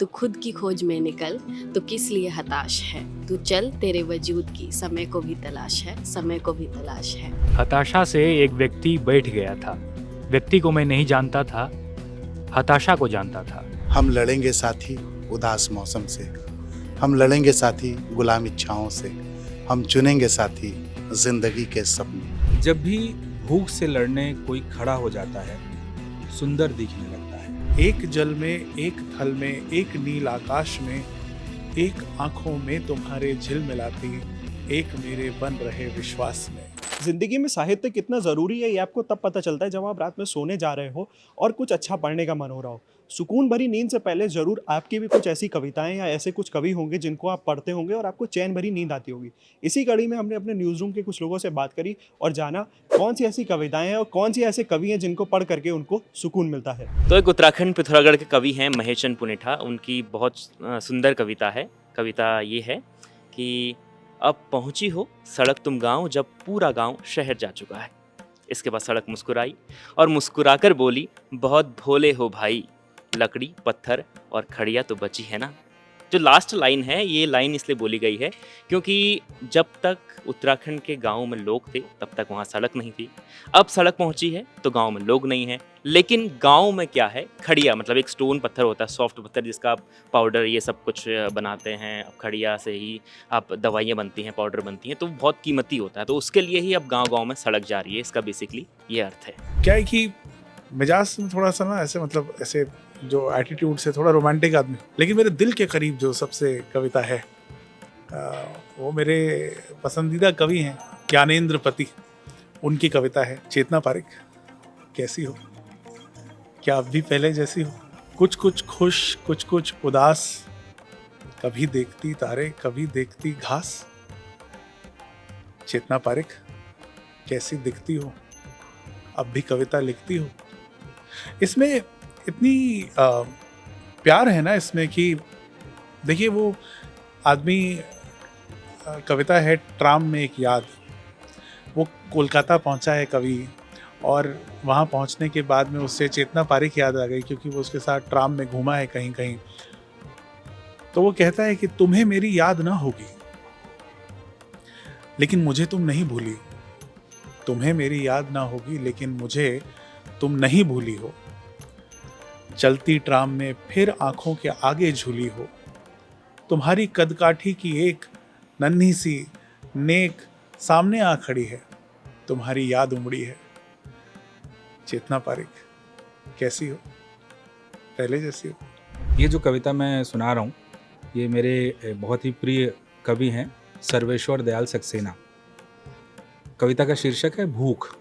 तू खुद की खोज में निकल, तो किस लिए हताश है। तू चल, तेरे वजूद की समय को भी तलाश है, समय को भी तलाश है। हताशा से एक व्यक्ति बैठ गया था। व्यक्ति को मैं नहीं जानता था, हताशा को जानता था। हम लड़ेंगे साथी उदास मौसम से, हम लड़ेंगे साथी गुलाम इच्छाओं से, हम चुनेंगे साथी जिंदगी के सपने। जब भी भूख से लड़ने कोई खड़ा हो जाता है, सुंदर दिखने लगता है। एक जल में, एक थल में, एक नील आकाश में, एक आंखों में तुम्हारे झिलमिलाती, एक मेरे बन रहे विश्वास में। जिंदगी में साहित्य कितना ज़रूरी है ये आपको तब पता चलता है जब आप रात में सोने जा रहे हो और कुछ अच्छा पढ़ने का मन हो रहा हो। सुकून भरी नींद से पहले ज़रूर आपकी भी कुछ ऐसी कविताएं या ऐसे कुछ कवि होंगे जिनको आप पढ़ते होंगे और आपको चैन भरी नींद आती होगी। इसी कड़ी में हमने अपने न्यूज़ रूम के कुछ लोगों से बात करी और जाना कौन सी ऐसी कविताएं हैं और कौन सी ऐसे कवि हैं जिनको पढ़ करके उनको सुकून मिलता है। तो एक उत्तराखंड पिथौरागढ़ के कवि हैं महेश चंद पुनेठा। उनकी बहुत सुंदर कविता है। कविता ये है कि अब पहुंची हो सड़क तुम गांव, जब पूरा गांव शहर जा चुका है। इसके बाद सड़क मुस्कुराई और मुस्कुराकर बोली, बहुत भोले हो भाई, लकड़ी पत्थर और खड़िया तो बची है ना। जो लास्ट लाइन है, ये लाइन इसलिए बोली गई है क्योंकि जब तक उत्तराखंड के गाँव में लोग थे तब तक वहाँ सड़क नहीं थी। अब सड़क पहुँची है तो गाँव में लोग नहीं हैं, लेकिन गाँव में क्या है, खड़िया मतलब एक स्टोन पत्थर होता है, सॉफ्ट पत्थर जिसका आप पाउडर ये सब कुछ बनाते हैं। अब खड़िया से ही आप दवाइयाँ बनती हैं, पाउडर बनती हैं, तो बहुत कीमती होता है। तो उसके लिए ही अब गाँव गाँव में सड़क जा रही है। इसका बेसिकली ये अर्थ है। क्या है कि मिजाज में थोड़ा सा ना ऐसे मतलब ऐसे जो एटीट्यूड से थोड़ा रोमांटिक आदमी, लेकिन मेरे दिल के करीब जो सबसे कविता है वो मेरे पसंदीदा कवि हैं ज्ञानेंद्र पति। उनकी कविता है चेतना पारिक। कैसी हो, क्या अब भी पहले जैसी हो, कुछ कुछ खुश कुछ कुछ उदास, कभी देखती तारे कभी देखती घास। चेतना पारिक कैसी दिखती हो, अब भी कविता लिखती हो। इसमें इतनी प्यार है ना इसमें कि देखिए वो आदमी, कविता है ट्राम में एक याद। वो कोलकाता पहुंचा है कवि और वहाँ पहुंचने के बाद में उससे चेतना पारिक याद आ गई क्योंकि वो उसके साथ ट्राम में घूमा है कहीं कहीं। तो वो कहता है कि तुम्हें मेरी याद ना होगी लेकिन मुझे तुम नहीं भूली, तुम्हें मेरी याद ना होगी लेकिन मुझे तुम नहीं भूली हो। चलती ट्राम में फिर आंखों के आगे झूली हो, तुम्हारी कदकाठी की एक नन्ही सी नेक सामने आ खड़ी है, तुम्हारी याद उमड़ी है। चेतना पारिक कैसी हो, पहले जैसी हो। ये जो कविता मैं सुना रहा हूँ ये मेरे बहुत ही प्रिय कवि हैं सर्वेश्वर दयाल सक्सेना। कविता का शीर्षक है भूख।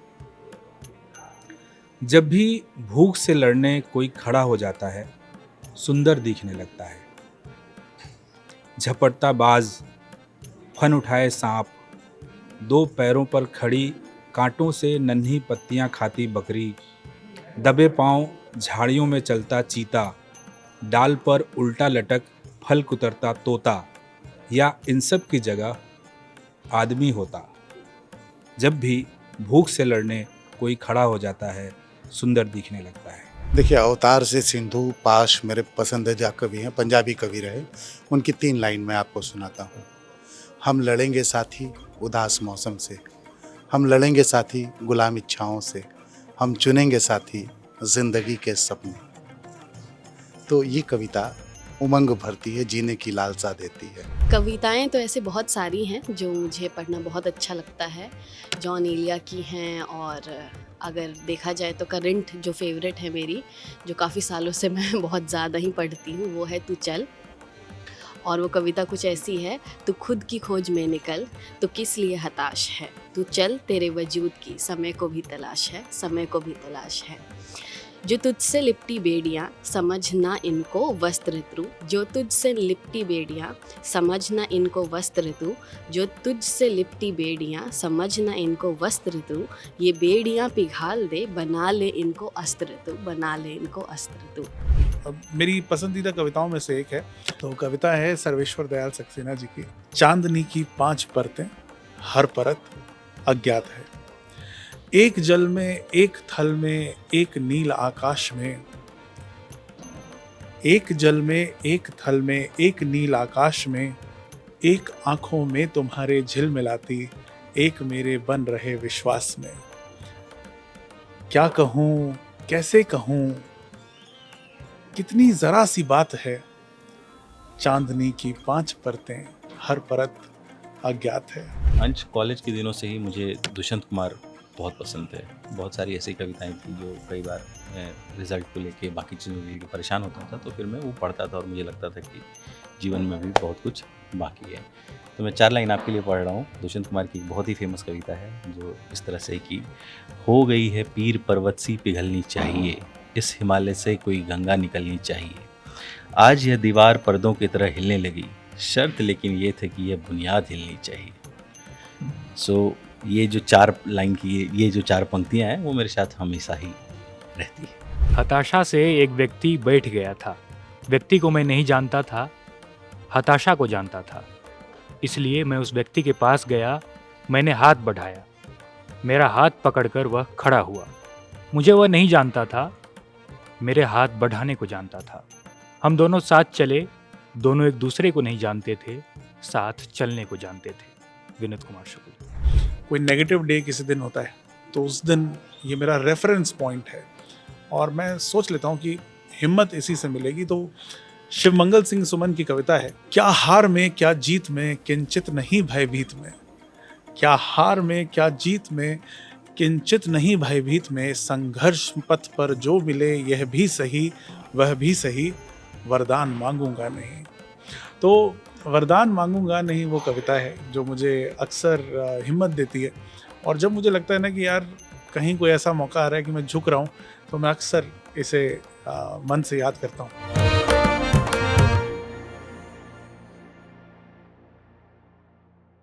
जब भी भूख से लड़ने कोई खड़ा हो जाता है, सुंदर दिखने लगता है। झपटता बाज, फन उठाए सांप, दो पैरों पर खड़ी कांटों से नन्ही पत्तियां खाती बकरी, दबे पांव झाड़ियों में चलता चीता, डाल पर उल्टा लटक फल कुतरता तोता, या इन सब की जगह आदमी होता। जब भी भूख से लड़ने कोई खड़ा हो जाता है, सुंदर दिखने लगता है। देखिए, अवतार से सिंधु पाश मेरे पसंदीदा कवि हैं, पंजाबी कवि रहे। उनकी 3 लाइन मैं आपको सुनाता हूँ। हम लड़ेंगे साथी उदास मौसम से, हम लड़ेंगे साथी गुलाम इच्छाओं से, हम चुनेंगे साथी जिंदगी के सपने। तो ये कविता उमंग भरती है, जीने की लालसा देती है। कविताएं तो ऐसे बहुत सारी हैं जो मुझे पढ़ना बहुत अच्छा लगता है। जॉन एलिया की हैं, और अगर देखा जाए तो करंट जो फेवरेट है मेरी, जो काफ़ी सालों से मैं बहुत ज़्यादा ही पढ़ती हूँ, वो है तू चल। और वो कविता कुछ ऐसी है, तू खुद की खोज में निकल, तो किस लिए हताश है। तू चल, तेरे वजूद की समय को भी तलाश है, समय को भी तलाश है। जो तुझसे लिपटी बेड़ियाँ, समझना इनको वस्त्र तू। जो तुझसे लिपटी बेड़ियाँ, समझना इनको वस्त्र तू। जो तुझसे लिपटी बेड़ियाँ, समझना इनको वस्त्र तू। ये बेड़ियाँ पिघाल दे, बना ले इनको अस्त्र तू, बना ले इनको अस्त्र तू। अब मेरी पसंदीदा कविताओं में से एक है, तो कविता है सर्वेश्वर दयाल सक्सेना जी की। चांदनी की 5 परतें, हर परत अज्ञात है। एक जल में, एक थल में, एक नील आकाश में, एक जल में, एक थल में, एक नील आकाश में, एक आंखों में तुम्हारे झिलमिलाती, एक मेरे बन रहे विश्वास में। क्या कहूँ, कैसे कहूँ, कितनी जरा सी बात है, चांदनी की 5 परतें, हर परत अज्ञात है। अंश कॉलेज के दिनों से ही मुझे दुष्यंत कुमार बहुत पसंद थे। बहुत सारी ऐसी कविताएं थी जो कई बार मैं रिज़ल्ट को लेके बाकी चीज़ों को लेके परेशान होता था, तो फिर मैं वो पढ़ता था और मुझे लगता था कि जीवन में भी बहुत कुछ बाकी है। तो मैं 4 लाइन आपके लिए पढ़ रहा हूँ। दुष्यंत कुमार की एक बहुत ही फेमस कविता है जो इस तरह से कि हो गई है पीर पर्वत सी पिघलनी चाहिए, इस हिमालय से कोई गंगा निकलनी चाहिए। आज यह दीवार पर्दों की तरह हिलने लगी, शर्त लेकिन ये थे कि यह बुनियाद हिलनी चाहिए। सो ये जो 4 लाइन की ये जो 4 पंक्तियां हैं वो मेरे साथ हमेशा ही रहती है। हताशा से एक व्यक्ति बैठ गया था। व्यक्ति को मैं नहीं जानता था, हताशा को जानता था। इसलिए मैं उस व्यक्ति के पास गया, मैंने हाथ बढ़ाया। मेरा हाथ पकड़कर वह खड़ा हुआ। मुझे वह नहीं जानता था, मेरे हाथ बढ़ाने को जानता था। हम दोनों साथ चले, दोनों एक दूसरे को नहीं जानते थे, साथ चलने को जानते थे। विनीत कुमार शुक्ल। कोई नेगेटिव डे किसी दिन होता है तो उस दिन ये मेरा रेफरेंस पॉइंट है और मैं सोच लेता हूँ कि हिम्मत इसी से मिलेगी। तो शिवमंगल सिंह सुमन की कविता है, क्या हार में क्या जीत में किंचित नहीं भयभीत में, क्या हार में क्या जीत में किंचित नहीं भयभीत में, संघर्ष पथ पर जो मिले यह भी सही वह भी सही, वरदान मांगूंगा नहीं। तो वरदान मांगूंगा नहीं वो कविता है जो मुझे अक्सर हिम्मत देती है। और जब मुझे लगता है ना कि यार कहीं कोई ऐसा मौका आ रहा है कि मैं झुक रहा हूँ, तो मैं अक्सर इसे मन से याद करता हूँ।